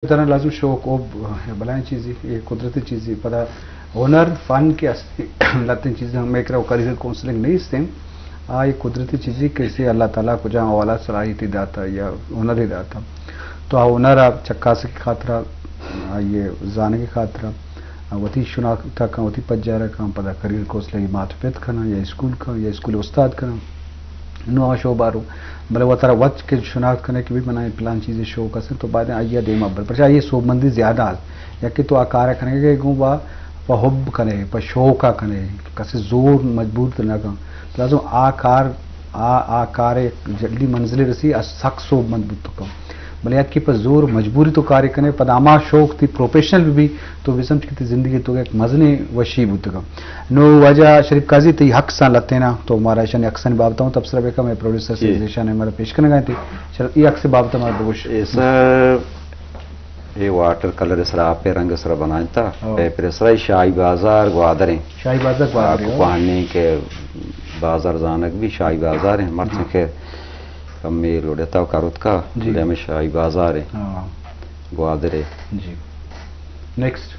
तरह लाजू शौक ओ बलाएं चीज़ी ये कुदरती चीज़ी पता हुनर फन के असली लतिन चीज़ें हम एक करियर काउंसलिंग नहीं इसते ये कुदरती चीज़ी कैसे अल्लाह ताला को जहाँ वाला सलाहियत दाता या हुनर ही दाता तो हुनर आप चक्कास की खातरा ये जाने की खातरा वती शुनाख्ता का वती पज जा रहा पता करियर काउंसलिंग मातफियत करना या स्कूल उस्ताद करना नुआ शो बारो भले वो तारा वक्त के शुनाख्त करने की भी बनाए प्लान चीज़ें शो कर तो बाद आइया दे मबर पर ये सोबमंदी ज़्यादा या कि तो आकार खने के गूँ बा हुब कने पर शो का कने कसे जोर मजबूर तो ना का प्लाजो आकार आकार जल्दी मंजिल रसी सख्त सोबमंद बुत तो कम भले याद की पर जोर मजबूरी तो कार्य करने पदामा शौक थी प्रोफेशनल भी तो विसम की जिंदगी तो एक मजने वशी बुतगा नो वजह शरीफ काजी ती हक सा लते ना तो हमारा शन अक्सन बाबता हूं तबसरा बेका मैं प्रोड्यूसर से जेशा ने हमारा पेश करने गए थे शरीफ ये अक्स बाबता हमारा दोष ऐसा ये वाटर कलर इसरा पे रंग इसरा बनाया था फिर इसरा शाही बाजार ग्वादर पानी के बाजार जानक भी शाही बाजार है मर्द के कम लोड़ता कारुत का में शाही बाजार है ग्वादर है जी नेक्स्ट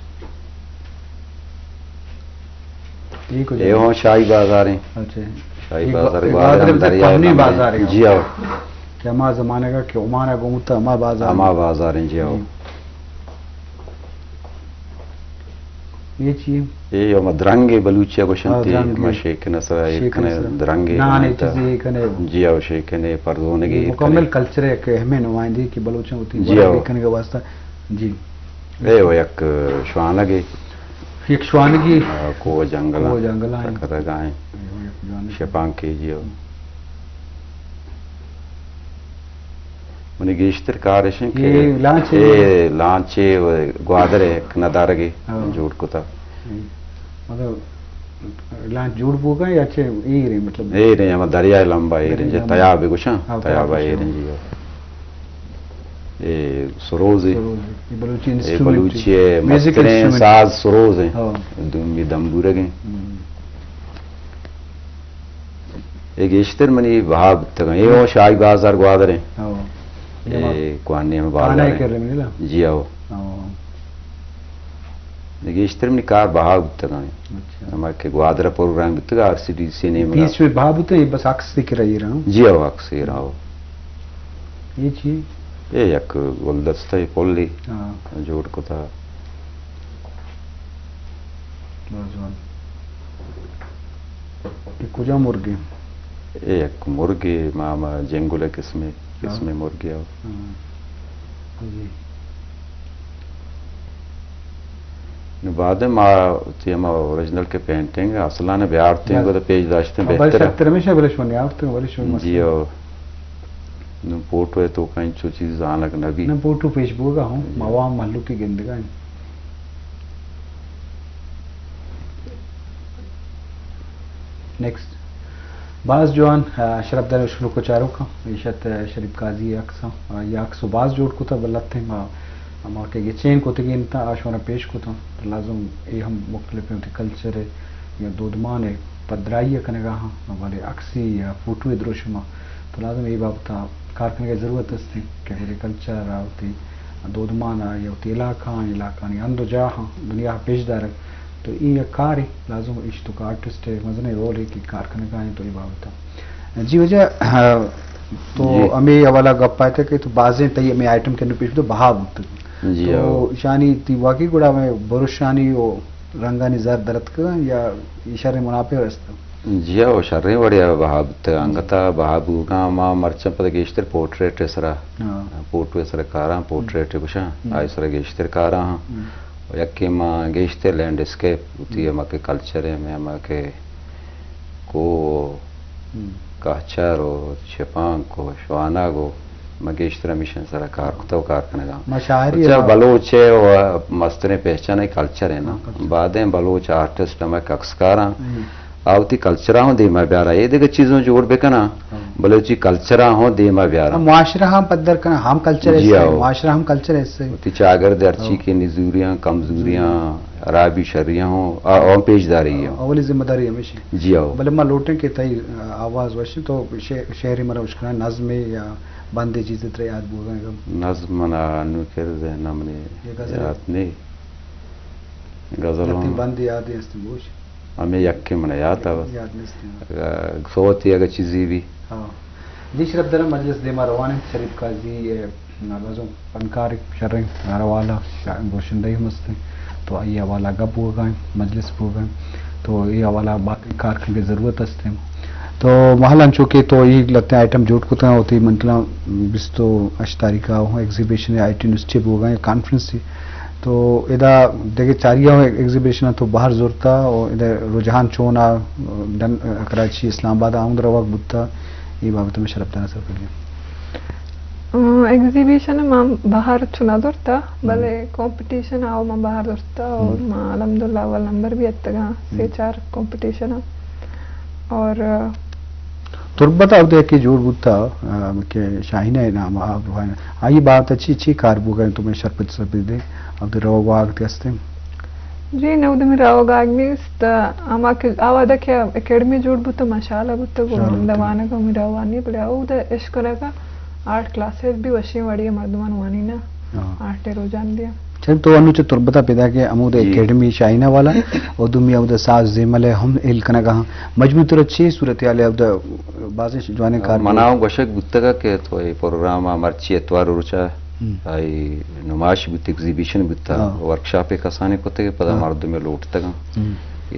ये हो शाही बाजार है अच्छा शाही बाजार ग्वादर है जी आओ क्या माँ जमाने का क्यों माना घूमता अमा बाजार है जी आओ ये चीज ये मदरंगे बलूचिया को शंती मशेक नसरा एक ने दरंगे ना नहीं चीज़ कने जी आओ शेख ने परदोने की मुकम्मल कल्चर है कि हमें नुमाइंदगी की बलूचियां होती हैं जी देखने का वास्ता जी ये वो एक श्वानगी एक श्वानगी को जंगल है कर गाय शपांग की जी आओ मुनी गेश्तर कारशन के लांचे ग्वादर है नदारगे जोड़ को था मतलब लांच जोड़ पोगा या अच्छे ये रे मतलब ये रे हम दरिया लंबा ये रे तया भी कुछ तया ये रे जी ये सरोज है ये बलूची है मस्तिने साज सरोज है दुम्बी दम्बूरे के ये गेश्तर मनी भाव तक ये वो शाही बाजार ग्वादर है ये कुआने में बाजार है जी आओ नेगेश्तर में कार बहाव तक हमारे के ग्वादरा प्रोग्राम तक आरसीडीसी ने बीच में बहाव तो ये बस अक्स दिख रही रहा हूँ जी आओ अक्स ही रहा ये चीज ये एक गुलदस्ता ही पोली जोड़ को था कुजा मुर्गे ये एक मुर्गे मामा जेंगुले किसमें मुर्गे आओ बाद में ओरिजिनल के पेंटिंग असला ने ब्यारते हैं तो पेज दाश्ते बेहतर हमेशा बलिश होने आते हैं बलिश होने जी ओ न फोटो है तो कहीं जो चीज आनक नबी न फोटो पेश बोगा हूं मवा महल्लू की गिंदगा नेक्स्ट बाज जवान शरफ दर शुरू को चारों का इशत शरीफ काजी अक्सा या अक्सो बाज जोड़ को था बल्लत थे माँ के ये चेन को तक इनता आशवाना पेश को था तो लाजम ये हम मुख्तलिफ होते कल्चर है या दूधमान है पदराई कने गा हाँ वाले अक्सी या फोटो दृश्य माँ तो लाजम ये बाबत कारखाने की ज़रूरत है कि मेरे कल्चर होती दूधमान या होती इलाका अंदो जा हाँ दुनिया पेशदार तो ये कार है लाजम इश्त का आर्टिस्ट है मजने रोल है कि कारखाने का है तो ये बाबत जी वजह तो हमें हवाला गप पाए थे कि तो बाजें तय हमें आइटम के पेश तो बहाव तो शानी ती वाकई गुड़ा में बरुशानी वो रंगानी जर दरत का या इशारे मुनाफे रस्ता जी ओ शर्रे बढ़िया बहाब अंगता बहाबू का मां मर्चम पद गेश्तर पोर्ट्रेट सरा पोर्ट्रेट सरा कारा पोर्ट्रेट कुछ आई सरा गेश्तर कारा यके मां गेश्तर लैंडस्केप उती हमारे कल्चर है में हमारे को काचर और शपांग को श्वाना को मगेश्तर मिशन सरा कारखाने का बलोच है और मस्त ने पहचाने कल्चर है ना बादें बलोच आर्टिस्ट हमारे अक्सकारा आवती कल्चरा हो देमा ब्यारा ये देखो चीजों जोड़ बेकना बलोची कल्चरा हो देमा ब्यारा मुआशरा हम पद्दर कना हम कल्चर ऐसे मुआशरा हम कल्चर ऐसे ती चागर दर्ची की निजूरियां कमजोरियां अराबी शरियां हो और पेशदारी है अवली जिम्मेदारी हमेशा जी आओ भले मां लोटे के तई आवाज वश तो शहरी मरा उशकना नज्म या बंदे चीज तरह याद बोगा नज्म मना नु कर दे नमने याद नहीं गजल बंद याद है इस्तेमाल हमें यक्के मन याद नहीं सोती अगर चीज़ी भी हाँ जी शरफ दर मजलिस दे मारवाने शरीफ काजी नालाजों फनकार शर्रें नारवाला रोशनदही मस्ते तो ये हवाला गप होगा मजलिस होगा तो ये हवाला बाकी कारखाने की ज़रूरत हस्ते तो महलन चूँकि तो ये लगते हैं आइटम जोड़ कुतना होती मतलब बिस तो 8 तारीख का हो एग्जीबिशन या IT न्यूज़ चिप होगा कॉन्फ्रेंस थी तो इधर देखिए चारिया एग्जीबिशन तो बाहर जोरता और इधर रुझान चोना कराची इस्लामाबाद आमद रवाक बुत्ता ये बाबत में शरफदाना सर कर एग्जीबिशन में बाहर चुना दोरता भले कंपटीशन आओ मैं बाहर दोरता और मैं अल्हम्दुलिल्लाह अव्वल नंबर भी अत्तगा से 4 कंपटीशन और तुरबता अब देखिए जोड़ बुत्ता के शाहीना है नाम आप आई बात अच्छी कार बुगा तुम्हें शरपत दे अब रोगाग तेस्ते जी नवद में रोगाग मीस्ट आमा के आवा दखे एकेडमी जोड़ बुत्ता माशाल्लाह बुत्ता को दवाना को मिरावानी बले आओ द इश्करा का 8 क्लासेस भी वशी वड़ी मर्दमान वानी ना 8 रोजान दिया चल तो अनुच तुरबता पैदा के अमूद एकेडमी शाइना वाला और दुमिया उद साज जेमल हम एल कना कहा मजबूत तो अच्छी सूरत याले अब बाजे जवाने कार मनाओ गशक बुत्तगा के तो ये प्रोग्राम मर्ची एतवार रुचा आई नुमाइश बुत एग्जीबिशन बुत्ता वर्कशॉप एक कसाने कोते के पदा मर्द में लौटता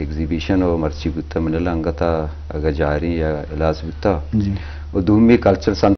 एग्जीबिशन और मर्ची बुत्ता मिलला अंगता अगर जारी या इलाज बुत्ता जी और दुमी कल्चर